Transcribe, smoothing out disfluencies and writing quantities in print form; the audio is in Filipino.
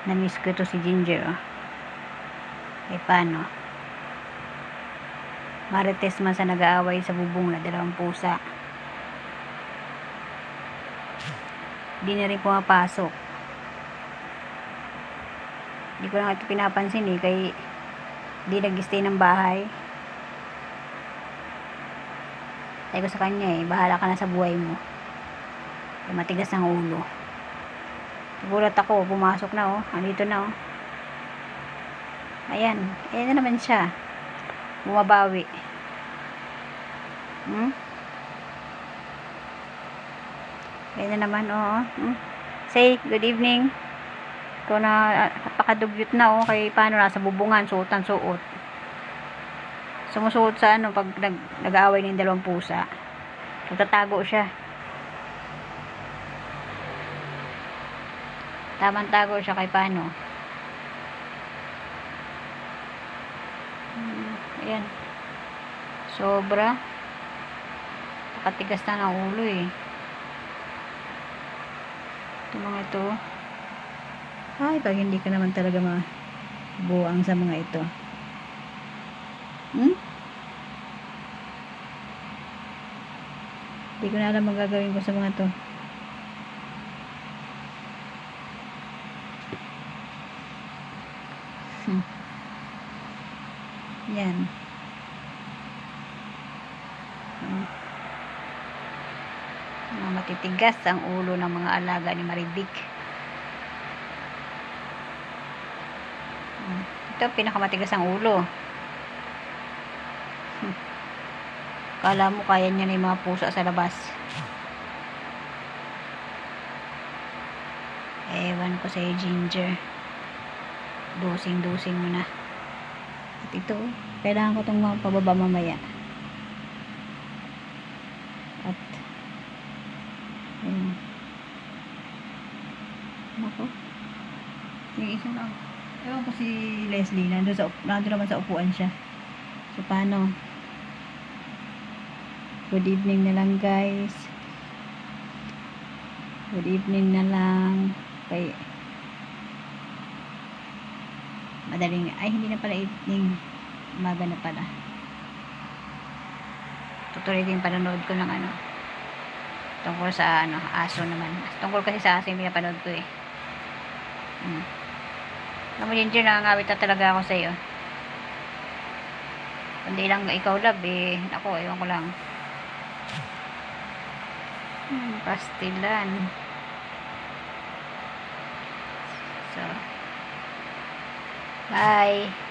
Na-miss ko to si Ginger, oh. Eh, paano? Marites man sa nag-aaway sa bubong na dalawang pusa. Di na rin pumapasok. Di ko lang ito pinapansin eh, kay di nag-stay ng bahay. Sabi ko sa kanya eh, bahala ka na sa buhay mo. Eh, matigas ang ulo. Nagulat ako, pumasok na oh, andito na oh. Ayan, ayan na naman siya. Bumabawi. Ayan na naman oh. Say, good evening. Ito na, napakadugyot na oh, kay paano nasa bubungan, suotan suot. Sumusuot sa ano, pag nag-aaway ng dalawang pusa. Nagtatago siya. Tamang tago siya kay paano. Ayan. Sobra. Nakatigas na ng ulo eh. Ito mga ito. Ay, pag hindi ka naman talaga mabuang sa mga ito. Hindi ko na alam magagawin ko sa mga to. Yan. Matitigas ang ulo ng mga alaga ni Maribik. Ito, pinakamatigas ang ulo. Kala mo kaya niya na yung mga pusa sa labas. Ewan ko sa'yo, Ginger. Dusing-dusing mo na. At ito, kailangan ko itong pababa mamaya. At ayun. Ako. Yung isa lang. Ewan ko si Leslie. Nandun naman sa upuan siya. So, paano? Good evening na lang, guys. Good evening na lang. Kay madaling, ay hindi na pala evening, umaga na pala. Tutuloy din panonood ko ng ano tungkol sa ano, aso naman. Tungkol kasi sa aso yung pinapanood ko eh. Alam mo, Ginger, nakangawit na talaga ako sa iyo. Kundi lang ikaw, love eh. Ako, ewan ko lang. Pastilan. So, bye.